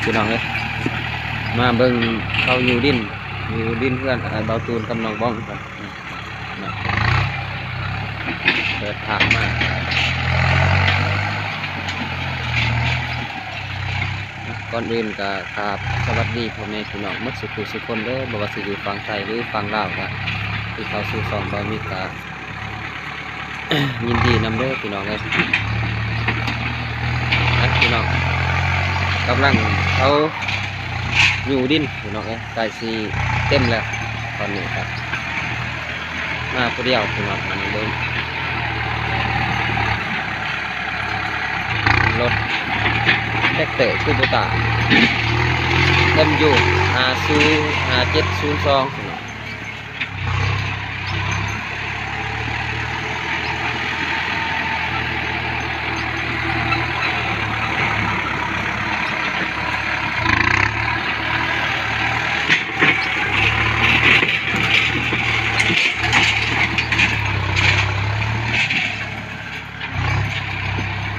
พี่น้องเลยมาเบิ่งเขาอยู่ดินเพื่อนเบาตูนกับน้องบ้องกันเปิดทางมาก่อนอื่นก็ครับสวัสดีพ่อแม่พี่น้องมัดสุขคนเด้อบ่ว่าสิอยู่ฝั่งไทยหรือฝั่งลาวก็ที่เขาสู่สองบ่มีก็ ยินดีนำเด้อพี่น้องเลยพี่น้องกำลังเขาอยู่ดินพี่น้องเลยใกล้สิเต็มแล้วตอนนี้ครับมาผู้เดียวพี่น้องมันเดินรถแท็กเตอร์คูโบต้าMU 5702พี่น้อง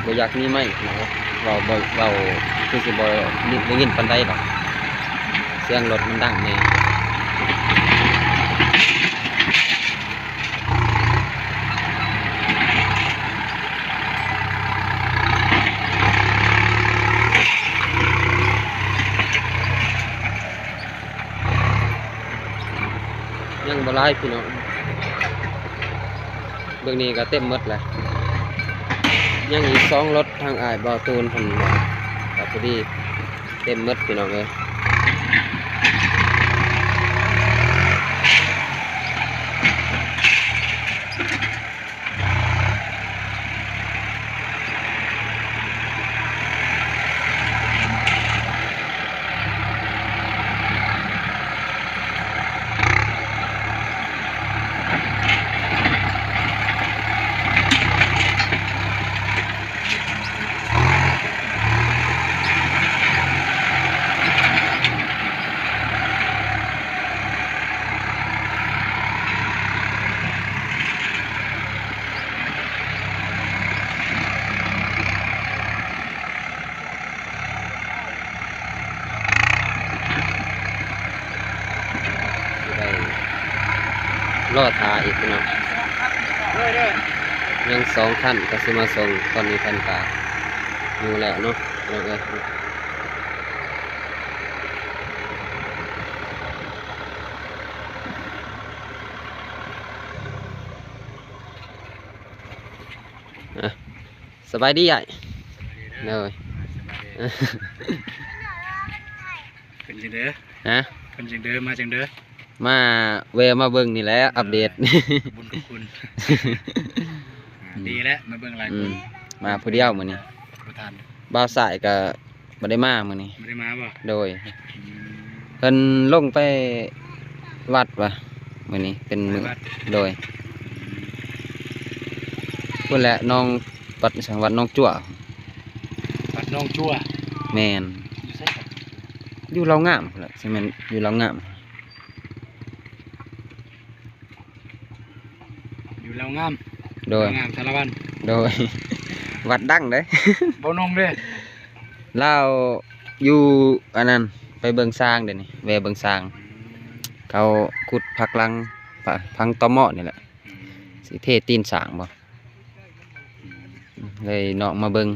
บ่อยากมีไหมเราคือสิบ่ได้ยินปานใดดอกเสียงรถมันดังแน่ยังบ่หลายพี่น้องเบื้องนี้ก็เต็มหมดแล้วยังอีก2รถทางอ้ายบ่าวตูนเพิ่นมาก็พอดีเต็มหมดพี่น้องเอ้ยรอทาอีกพี่น้องยัง2คันก็สิมาส่งตอนนี้คันกาอยู่แล้วเนาะเราเอ้ยสบายดีใหญ่เลยเป็นจังเด้อฮะเป็นจังเด้อมาจังเด้อมาเวมาเบิ่งนี่แหละอัปเดตบุญคุณดีแล้วมาเบิ่งหลายคน มาผู้เดียวมื้อนี้ประธานบ่าวสายก็บ่ได้มามื้อนี้ไม่ได้มาบ่ โดยเพิ่นลงไปวัดว่ะมื้อนี้เป็นมื้อโดยพุ่นแหละน้องวัดสังวัดน้องจั่ววัดน้องจั่วแม่นอยู่เรางามพุ่นแหละสิแม่นอยู่เรางามอยู่แล้วงามโดยงามสารวัตรโดยวัดดังเด้บ่นงเด้เราอยู่อันนั้นไปเบิ่งสร้างเดี๋ยวนี้แวะเบิ่งสร้างเขาขุดผักลังพังตอหม้อนี่แหละสิเทตีนสร้างบ่เลยนอกมาเบิ่ง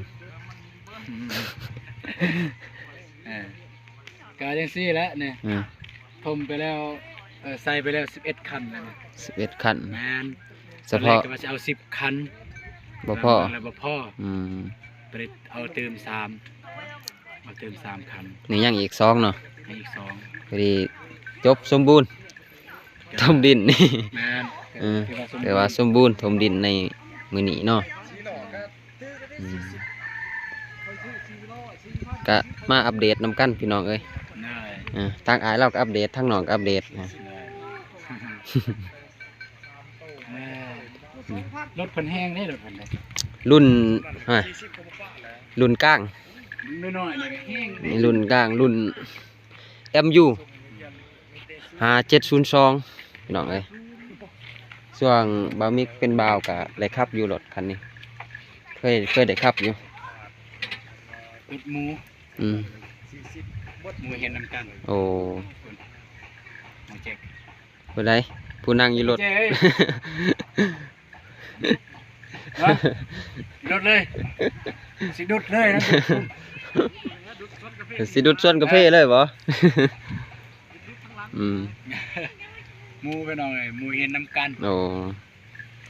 กาจังซี่แล้วเนี่ยทมไปแล้วใส่ไปแล้ว11คันแล้ว11คันแม่นเฉพาะก็ว่าจะเอา10คันบ่พอแล้วบ่พอไปเอาเติม3คันนี่ยังอีก2เนาะอีก2พอดีจบสมบูรณ์ถมดินนี่แม่นแต่ว่าสมบูรณ์ถมดินในมื้อนี้เนาะก็มาอัปเดตนำกันพี่น้องเอ้ยทางอ้ายเราก็อัปเดตทางน้องก็อัปเดตรถเพิ่นแห้งได้รถเพิ่นได้รุ่นกลางน้อยๆนี่แห้งนี่รุ่นกลางรุ่น MU 5702พี่น้องเอ้ยช่วงบ่าวมิกเป็นบ่าวก็ได้ขับอยู่รถคันนี้เคยได้ขับอยู่รถหมู หมูเห็นน้ำกัน โอ้ หมูเจ๊ก ผู้ใดผู้นั่งอยู่รถ เจ๊เอ้ยฮะรถเลยสิดุดเลยนะ สิดุดส่วนกาแฟเลยบ่ อืม หมูไปหน่อยหมูเห็นน้ำกัน โอ้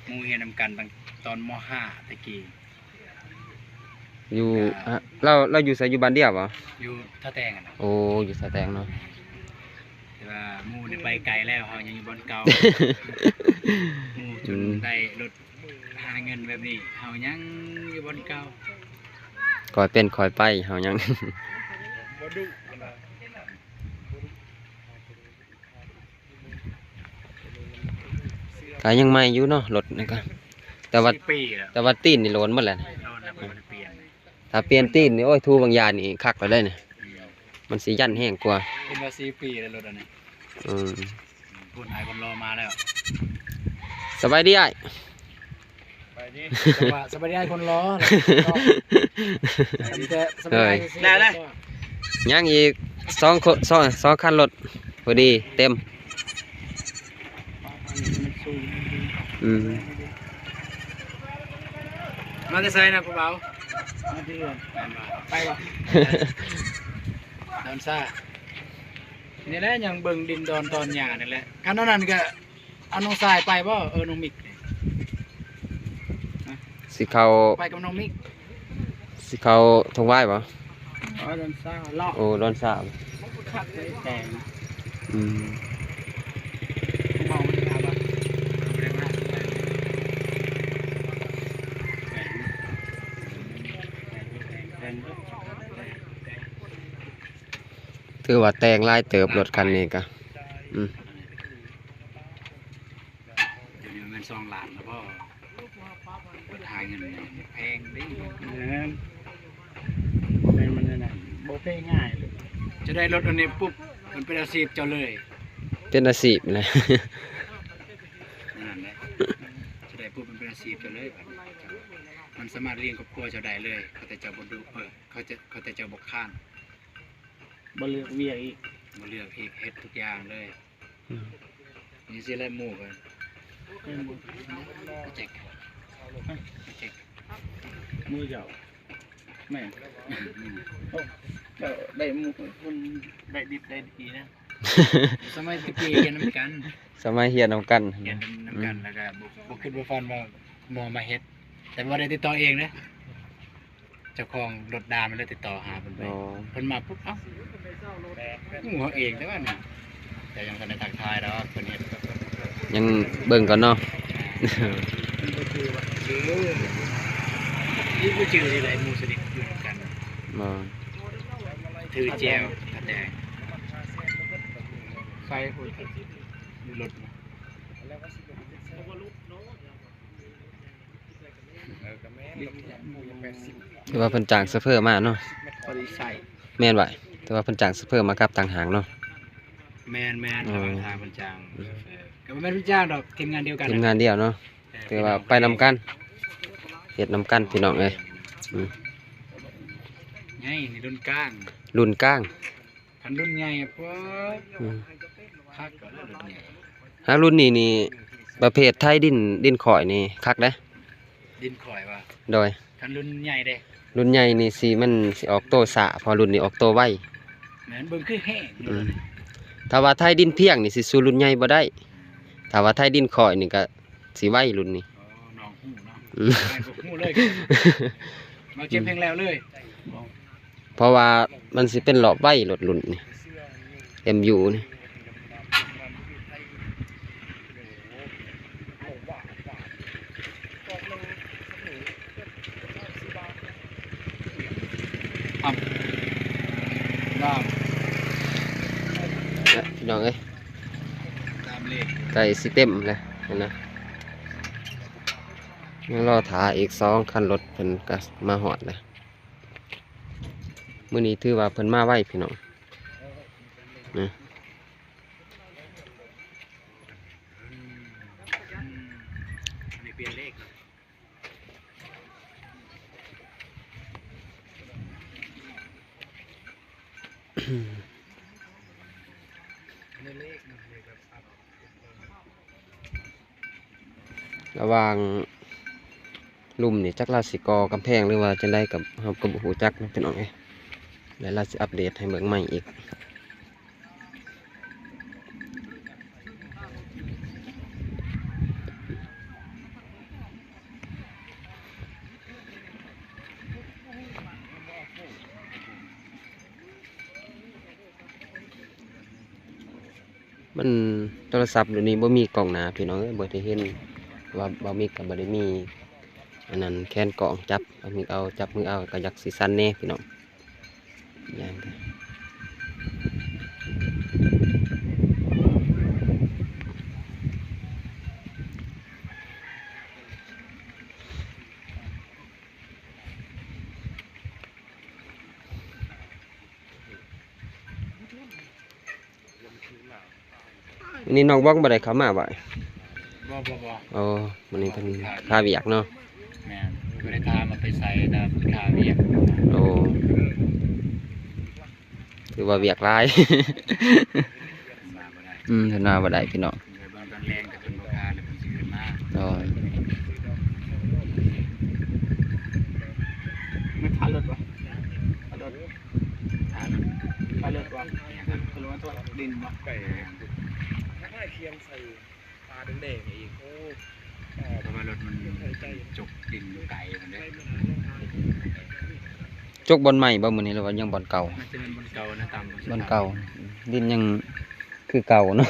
หมูเห็นน้ำกันตั้งตอนม .5 ตะกี้ อยู่ฮะเราอยู่ไสอยู่บ้านเดียวบ่ อยู่ท่าแตงอะนะ โอ้อยู่สะแตงเนาะ แต่ว่าหมูได้ไปไกลแล้วเฮายังอยู่บนเก่าหมูจนได้รถหาเงินแบบนี้เฮายังอยู่บนเก่า คอยเป็นคอยไปเฮายัง ก็ยังใหม่อยู่เนาะรถนี่ก็แต่ว่า 4 ปีแล้ว แต่ว่าตีนนี่โลนหมดแล้วนะ โดนแล้วบ่ได้เปลี่ยนเลย ถ้าเปลี่ยนตีนนี่โอ้ยทูบางยานี่คักไปเลยนี่มันสิยันแห้งกว่า เป็นว่า4 ปีแล้วรถอันนี้ อืม คนหายคนรอมาแล้ว สบายดีอ้าย ไปดิสบายดีคนรอสบายได้เลย ยังอีกสองคันรถพอดีเต็มอืม มาจะใส่นะผู้เบามาที่ไปบ่ดอนซ่านี่แหละยังเบิ่งดินดอนตอนหญ้านี่แหละคันนั้นก็เอาน้องทรายไปบ่น้องมิก สิเขา ไปกับน้องมิก สิเขาทงไหว้ปะ ดอนซ่าเลาะ โอ้ร้อนสาว คักเลยแต่ง อืม เมามันครับบ่ได้มาแต่ง ถือว่าแต่งลายเติบรถคันนี้ก็อืม เดี๋ยวนี้มัน2 ล้านแล้วพ่อเปิดหาเงินเนี่ยแพงดิมันนั่นน่ะบ่แพงง่ายเลยจะได้รถอันนี้ปุ๊บมันเป็นอาชีพเจ้าเลย เป็นอาชีพเลย นั่นแหละจะได้ปุ๊บมันเป็นอาชีพเจ้าเลยบัดนี้เจ้ามันสามารถเลี้ยงครอบครัวเจ้าได้เลยเขาแต่เจ้าบ่ดูเขาแต่เจ้าบ่ค้านบ่เลือกเวียอีกบ่เลือกอีกเฮ็ดทุกอย่างเลย อืม นี่สิแลหมู่กันเจ๊กเจ๊กมือเจ้าแม่โอ้เจ้าได้หมู่คนได้ดิบได้ดีนะสมัยตะกี้เรียนนำกัน สมัยเฮียนนำกัน เรียนนำกันแล้วก็บ่คิดบ่ฝันว่าหมอมาเฮ็ดแต่ว่าได้ติดต่อเองนะเจ้าของรถดามันเลยติดต่อหาเพิ่นไป อ๋อ เพิ่นมาปุ๊บเอ้าหมู่เขาเองแต่ว่านี่แต่ยังทันได้ทักทายแล้วเพิ่นเฮ็ด ยังเบิ่งก่อนเนาะ นี่ก็ชื่อที่ไหนหมูสนิทอยู่กัน บ่ ถือแจวแต่ไฟหุ่นรถ ถือว่าเพิ่นจ้างซัพเฟอร์มาเนาะ พอดีใส่ แม่นไว้แต่ว่าเพิ่นจ้างซัพเฟอร์มากับต่างหากเนาะ แมนระหว่างทางบรรจางก็ไม่เป็นจ้างดอกทีมงานเดียวกัน ทีมงานเดียวเนาะถือว่าไปนำกันเฮ็ดนำกันพี่น้องเอ้ยอืม ไงนี่รุ่นกลาง รุ่นกลาง พันรุ่นใหญ่เพราะ อืม คักกับรุ่นใหญ่ หารุ่นนี้นี่ประเภทไทยดินข่อยนี่คักเด้ ดินข่อยว่ะ โดย พันรุ่นใหญ่เด้ รุ่นใหญ่นี่สิมันสิออกโตสะพอรุ่นนี้ออกโตไว เหมือนเบิ่งคือแห้งอยู่เลย ถ้าว่าไทยดินเพียงนี่สิสู้รุ่นใหญ่บ่ได้ถ้าว่าไทยดินข่อยนี่ก็สิไวรุ่นนี้ อ๋อน้องหูเนาะ อืม ไม่บอกหูเลยมาเก็บเพลงแล้วเลย เพราะว่ามันสิเป็นหลอบไวรถรุ่นนี่ MU นี่ น้ำ นะพี่น้องเอ้ย ตามเลข ไก่สิเต็มเลยเห็นนะยังรอถาอีก2คันรถเพิ่นก็มาฮอดเลยมื้อนี้ถือว่าเพิ่นมาไวพี่น้องนะ อันนี้เปลี่ยนเลข ระหว่างลุ่มนี่จักราสิกอกำแพงหรือว่าจะได้กับเฮากับหูจักนะพี่น้องเอ้ยแล้วเราสิอัปเดตให้เบิ่งใหม่อีกมันโทรศัพท์เดี๋ยวนี้บ่มีกล้องหน้าพี่น้องเอ้ยบ่ได้เห็นว่าบ่มีก็บ่ได้มีอันนั้นแคนกล้องจับเอามือเอาจับมือเอาก็อยากสิสั่นแน่พี่น้องอย่างเด้อวันนี้น้องบ้องบ่ได้เข้ามาบ่ บ่ โอ้วันนี้เพิ่นค่าเวียกเนาะ แม่นบ่ได้ถามมาไปใส่แต่ค่าเวียก โอ้ถือว่าเวียกหลาย มาบ่ได้ เพิ่นว่าบ่ได้พี่น้อง เดี๋ยวเบิ่งตอนแรงก็เพิ่นบ่ค่าแล้วเพิ่นสิขึ้นมา โอ้ย ไม่ทานรถวะทานรถ ถามแล้ว ทานรถวะคือว่าตัวดินวะ ถ้าเคียงใส่ปลาแดงๆอีกโอ้ เพราะว่ารถมันจกดินอยู่ไกลมันเด้อ จกบอลใหม่บ่มื้อนี้หรือว่ายังบอลเก่า มันจะเป็นบนเก่านะตาม บอลเก่า ดินยังคือเก่าเนาะ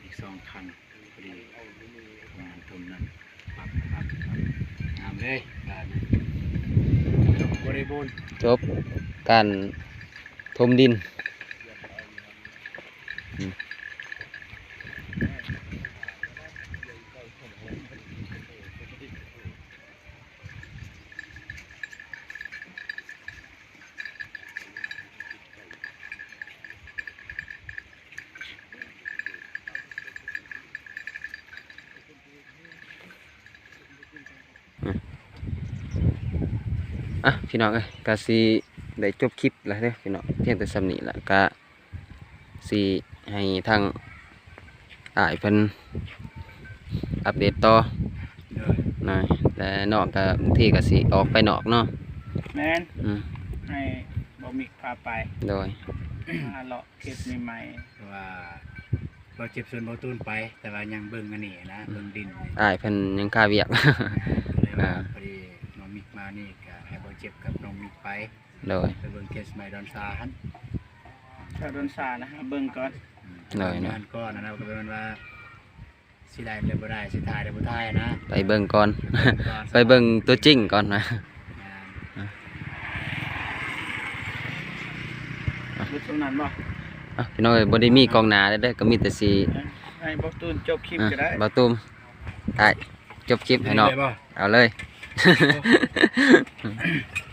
อีก2คันพอดีงานทมนั้นปั๊บงามเลยการจบบริบูรณ์ จบการถมดินพี่น้องเอ้ยก็สิได้จบคลิปแล้วเด้อพี่น้องเพียงแต่สำนี้ละก็สิให้ทางอ้ายเพิ่นอัปเดตต่อ เด้อ นะแต่นอกก็บางทีก็สิออกไปนอกเนาะ แมน อืม ให้บอมิกพาไป โดย มาเลาะเก็บใหม่ เพราะว่าเราเจ็บส่วนเบาตูนไป แต่ว่ายังเบิ่งอันนี้นะเบิ่งดิน อ้ายเพิ่นยังค่าเวียก เลยว่าพอดีน้องมิกมานี่ก็ให้เบาเจ็บกับน้องมิกไป โดย ไปเบิ่งเคสใหม่ดอนซาฮัน ๆถ้าโดนสานะฮะเบิ่งก่อน เลยนะ งานก้อนนะครับก็เป็นว่าสิได้หรือบ่ได้สิถ่ายหรือบ่ถ่ายนะ ไปเบิ่งก่อน ไปเบิ่งตัวจริงก่อนนะ รถตรงนั้นบ่ พี่น้องเอ้ยบ่ได้มีกองหน้าเด้อก็มีแต่สิ ให้บอกตูนจบคลิปก็ได้ บ่ตุ้มอ้ายจบคลิปให้น้อง ได้บ่ เอาเลย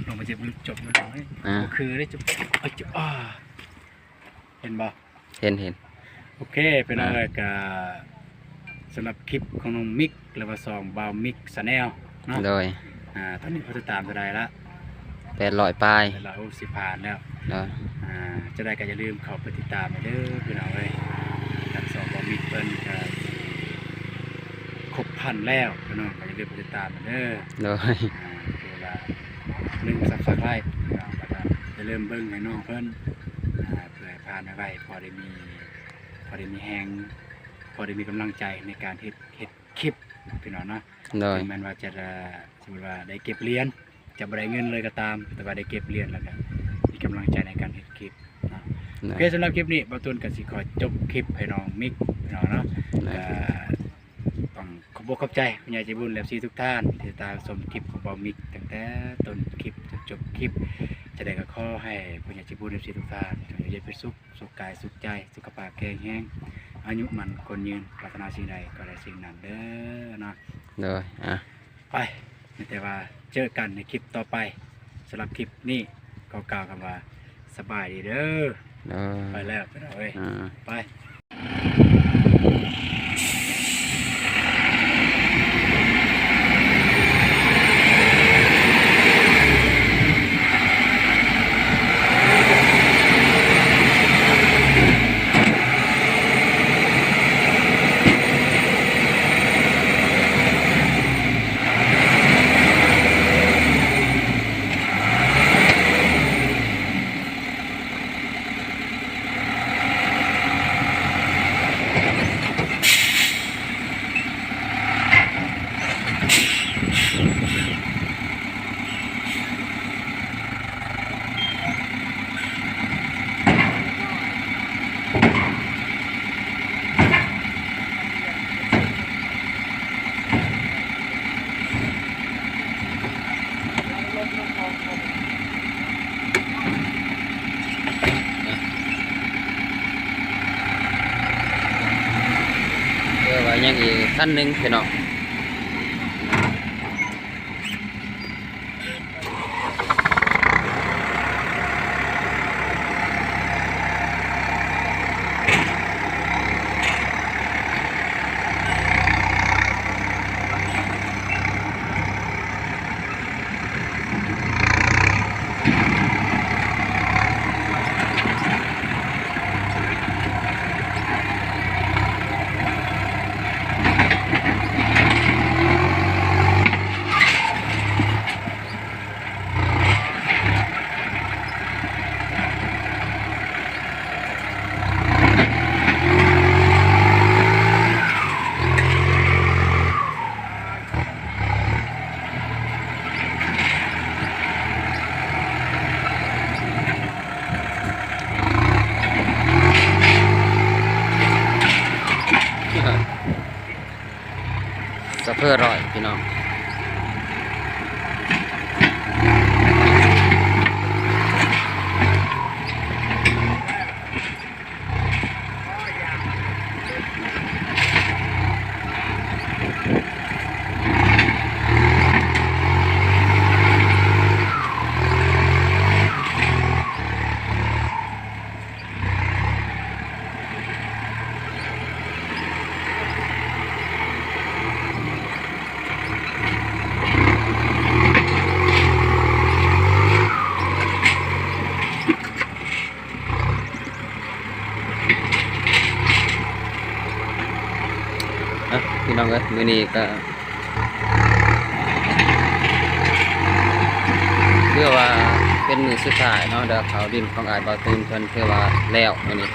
น้องบ่เจ็บจบแล้วเฮ้ย อ่า ก็คือได้จบเอ้ยจบเห็นบ่ เห็น โอเคเป็นอะไรก็สำหรับคลิปของน้องมิกหรือว่าซองบาวมิกสแนลเนาะ โดย ตอนนี้เขาจะตามจะได้ละ 800ปลาย แต่เราสิผ่านแล้ว โดย จะได้ก็อย่าลืมเข้าไปติดตามเด้อพี่น้องเอ้ยทางซองบาวมิกเพิ่นก็ครบพันแล้วพี่น้องก็อย่าลืมไปติดตามเด้อ โดย คือว่า1 Subscribe พี่น้องก็จะเริ่มเบิ่งให้น้องเพิ่นเพื่อให้ผ่านไว้พอได้มีแฮงพอได้มีกำลังใจในการเฮ็ดคลิปพี่น้องเนาะ โดย ถึงแม้ว่าจะสมมติว่าได้เก็บเหรียญจะบ่ได้เงินเลยก็ตาม แต่ว่าได้เก็บเหรียญแล้วก็มีกำลังใจในการเฮ็ดคลิปเนาะโอเคสำหรับคลิปนี้บ่าวตูนก็สิขอจบคลิปให้น้องมิกพี่น้องเนาะต้องขอบอกขอบใจผู้ใหญ่ใจบุญและทุกท่านที่ติดตามชมคลิปของบ่าวมิกตั้งแต่ต้นคลิปจนจบคลิป จะได้ก็ขอให้ผู้ใหญ่ใจบุญและทุกท่านอยู่เย็นเป็นสุขสุขกายสุขใจสุขภาพแข็งแรงอายุมันคนยืนปรารถนาสิ่งใดก็ได้สิ่งนั้นเด้อเนาะ โดยไปแต่ว่าเจอกันในคลิปต่อไปสำหรับคลิปนี้ก็กล่าวคำว่าสบายดีเด้อ โดย ไปแล้วไปแล้วเว้ยไป คันหนึ่งพี่น้องสะเพอร่อยพี่น้องพี่น้องเอ้ยมื้อนี้ก็เพื่อว่าเป็นมื้อสุดท้ายเนาะเดี๋ยวเขาดินของอ้ายบ่าวตูนเพิ่นเพื่อว่าแล้วมื้อนี้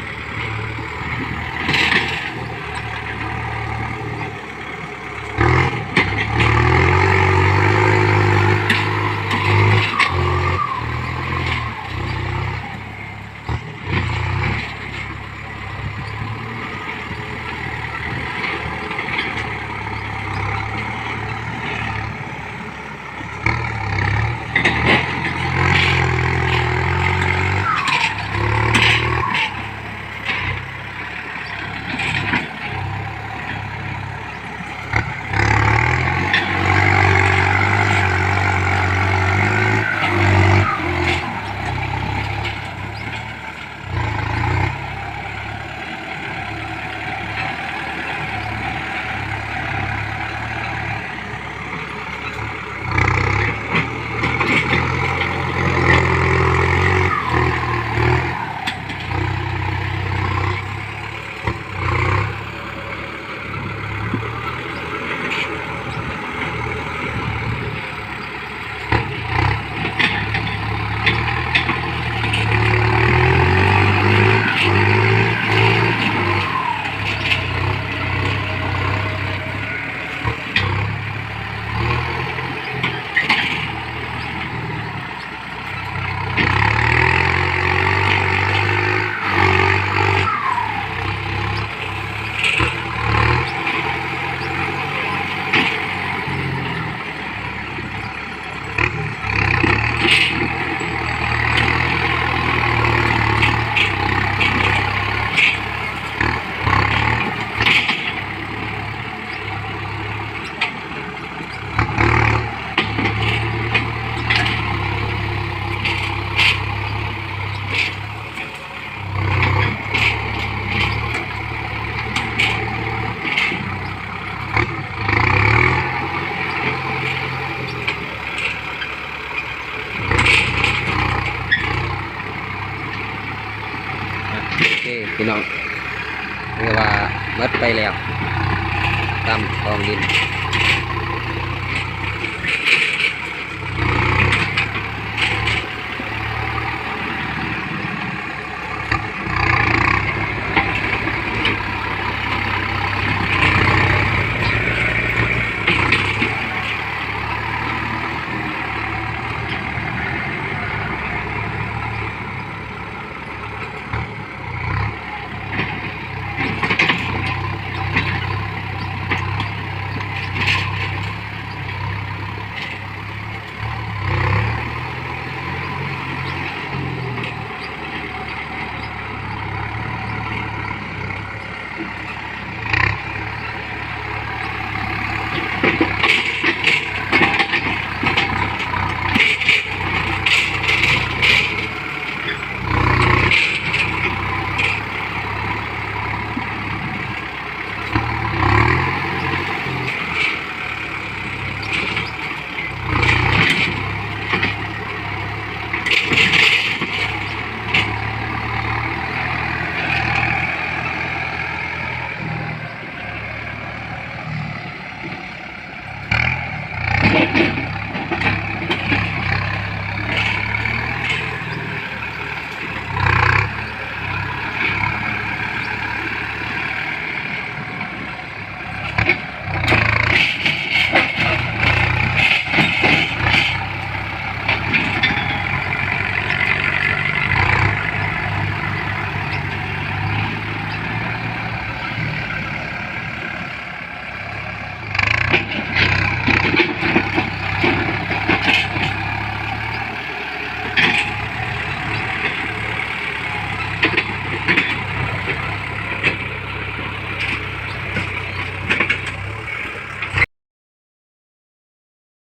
พี่น้องเรียกว่าหมดไปแล้วตามกองดิน